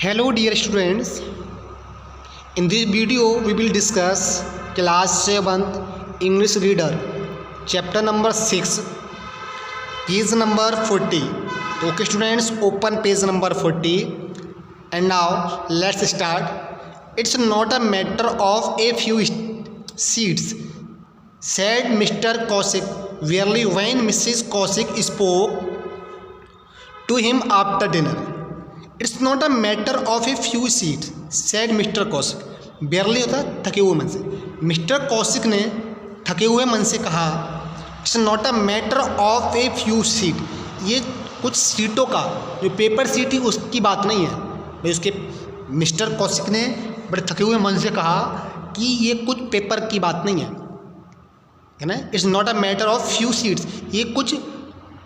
Hello dear students, in this video we will discuss class 7th English reader chapter number 6 page number 40. Okay students, open page number 40 and now let's start. It's not a matter of a few seats, said Mr. Cossack wearily when Mrs. Cossack spoke to him after dinner. It's not a matter of a few seats, said Mr. Cossack. बेयरली होता है थके हुए मन से. Mister Kaushik ने थके हुए मन से कहा, it's not a matter of a few seat. ये कुछ सीटों का जो पेपर सीट ही उसकी बात नहीं है भाई. उसके मिस्टर कौशिक ने बड़े थके हुए मन से कहा कि ये कुछ पेपर की बात नहीं है ना. It's not a matter of few seats, ये कुछ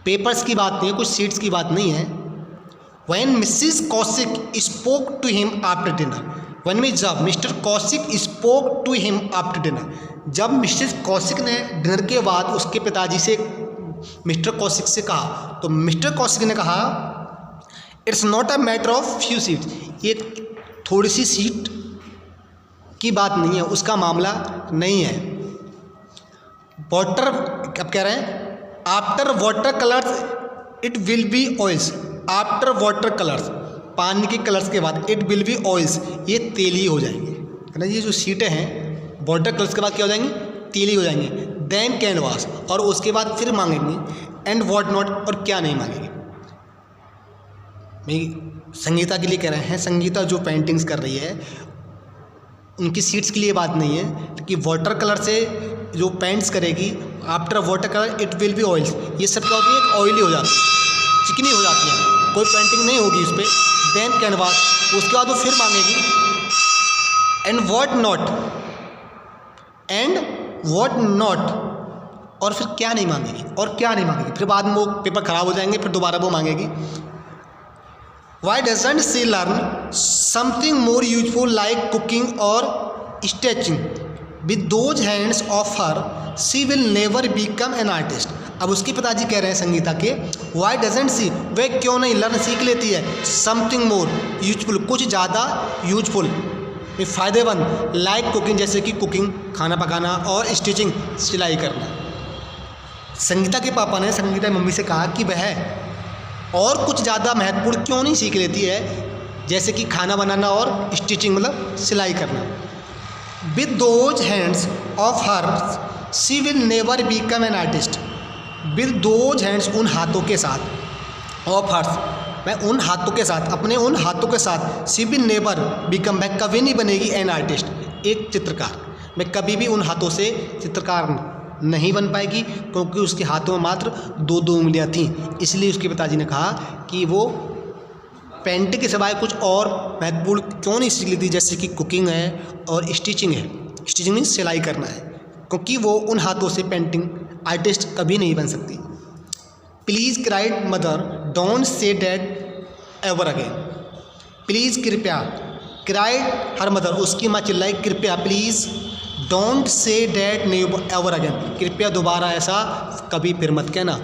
पेपर्स की बात नहीं है, कुछ सीट्स की बात नहीं है. When Mrs. Cossack spoke to him after dinner. When में जब mister Kaushik spoke to him after dinner, जब मिसेस कौशिक ने डिनर के बाद उसके पिताजी से मिस्टर कौशिक से कहा, तो मिस्टर कौशिक ने कहा it's not a matter of few seats, ये थोड़ी सी सीट की बात नहीं है, उसका मामला नहीं है. वाटर अब कह रहे हैं after water colours it will be oils. After water colours, पानी के कलर्स के बाद इट विल बी ऑयल्स, ये तेली हो जाएंगे है ना. ये जो सीटें हैं वाटर कलर्स के बाद क्या हो जाएंगी, तेली हो जाएंगे. देन कैनवास, और उसके बाद फिर मांगेंगे एंड व्हाट नॉट, और क्या नहीं मांगेंगे. भाई संगीता के लिए कह रहे हैं, संगीता जो पेंटिंग्स कर रही है उनकी सीट्स के लिए बात नहीं है कि वाटर कलर से जो पेंट्स करेगी after water colour it will be oils, ये सब क्या होती है, ऑयली हो जाती है, चिकनी हो जाती है, कोई पेंटिंग नहीं होगी इस पर. देन कैनवास, उसके बाद वो फिर मांगेगी एंड व्हाट नॉट, और फिर क्या नहीं मांगेगी, और क्या नहीं मांगेगी. फिर बाद में वो पेपर खराब हो जाएंगे, फिर दोबारा वो मांगेगी. Why doesn't she learn something more useful like cooking और stitching with those hands of her she will never become an artist. अब उसके पिताजी कह रहे हैं संगीता के, वाई डजेंट सी, वे क्यों नहीं लर्न सीख लेती है समथिंग मोर यूजफुल, कुछ ज़्यादा यूजफुल फ़ायदेमंद, लाइक कुकिंग जैसे कि कुकिंग खाना पकाना, और स्टिचिंग सिलाई करना. संगीता के पापा ने संगीता की मम्मी से कहा कि वह और कुछ ज़्यादा महत्वपूर्ण क्यों नहीं सीख लेती है जैसे कि खाना बनाना और स्टिचिंग मतलब सिलाई करना. With those hands of her she will never become an artist. With those hands, उन हाथों के साथ, ऑफ हर्स, मैं उन हाथों के साथ, अपने उन हाथों के साथ, सी विल नेवर बिकम, मैं कभी नहीं बनेगी एन आर्टिस्ट, एक चित्रकार. मैं कभी भी उन हाथों से चित्रकार नहीं बन पाएगी क्योंकि उसके हाथों में मात्र दो उंगलियां थीं. इसलिए उसके पिताजी ने कहा कि वो पेंटिंग के सिवाय कुछ और महत्वपूर्ण क्यों नहीं सीख लेती जैसे कि कुकिंग है और स्टिचिंग है. स्टिचिंग मीन्स सिलाई करना है, क्योंकि वो उन हाथों से पेंटिंग आर्टिस्ट कभी नहीं बन सकती. Please cried mother don't say that ever again. Please कृपया, क्राइड हर मदर, उसकी माँ चिल्लाई, कृपया please, don't say that ever again, कृपया दोबारा ऐसा कभी फिर मत कहना,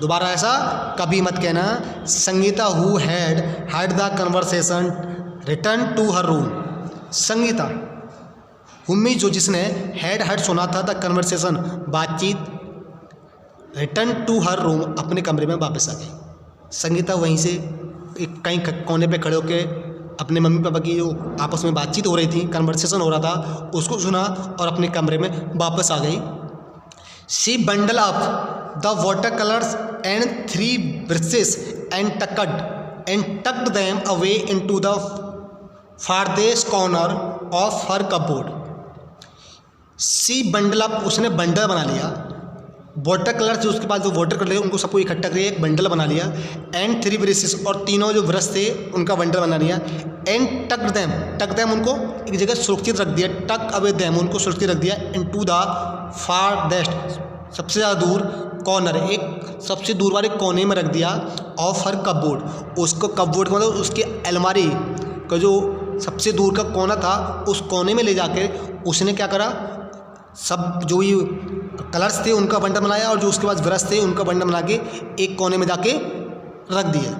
दोबारा ऐसा कभी मत कहना. Sangeeta who had heard the conversation return to her room. Sangeeta हुम्मी जो जिसने हैड हर्ड सुना था द कन्वर्सेशन बातचीत, रिटर्न टू हर रूम, अपने कमरे में वापस आ गई. संगीता वहीं से एक कहीं कोने पे खड़े होकर अपने मम्मी पापा की जो आपस में बातचीत हो रही थी, कन्वर्सेशन हो रहा था, उसको सुना और अपने कमरे में वापस आ गई. She bundle up the water colours and 3 brushes and tucked them away into the farthest corner of her cupboard. She bundle up, उसने बंडल बना लिया. वाटर कलर जो उसके पास जो वाटर कलर उनको सबको इकट्ठा करके एक बंडल बना लिया. एंड 3 ब्रशेस, और तीनों जो ब्रश थे उनका बंडल बना लिया. एंड टक दैम, उनको एक जगह सुरक्षित रख दिया. टक अवे दैम, उनको सुरक्षित रख दिया. इनटू द फारदेस्ट, सबसे ज़्यादा दूर, कॉर्नर, एक सबसे दूर वाले कोने में रख दिया. ऑफ हर कपबोर्ड, उसको कपबोर्ड का मतलब उसके अलमारी का जो सबसे दूर का कोना था उस कोने में ले जाके उसने क्या करा, सब जो ये कलर्स थे उनका बंडल बनाया और जो उसके पास ब्रश थे उनका बंडल बना के एक कोने में जाके रख दिया.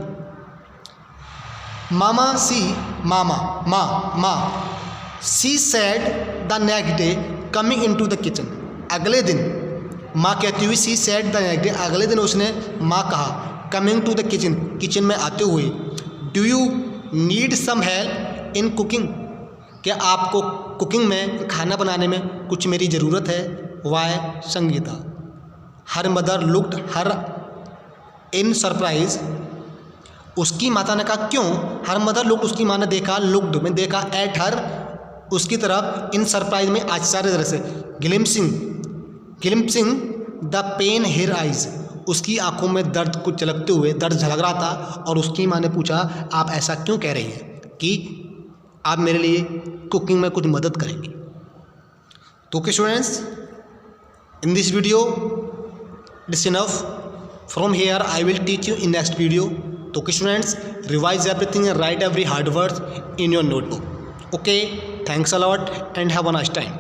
मामा सी मामा, माँ। She said the next day coming into the kitchen. अगले दिन माँ कहती हुई, she said the next day, अगले दिन उसने माँ कहा, coming to the kitchen, kitchen में आते हुए, do you need some help in cooking, क्या आपको कुकिंग में, खाना बनाने में कुछ मेरी ज़रूरत है। Why Sangeeta. Her mother looked her in surprise, उसकी माता ने कहा क्यों। हर मदर लुक्ड, उसकी माँ ने देखा, लुक्ड में देखा, एट हर, उसकी तरफ, इन सरप्राइज में आश्चर्य तरह से, ग्लिम्पसिंग द पेन हेयर आइज, उसकी आंखों में दर्द को झलकते हुए, दर्द झलक रहा था। और उसकी माँ ने पूछा आप ऐसा क्यों कह रही हैं कि आप मेरे लिए कुकिंग में कुछ मदद करेंगी। तो okay students, in this video it's enough. From here I will teach you in next video. तो okay students, revise everything and write every hard words in your notebook. Okay, thanks a lot and have a nice time.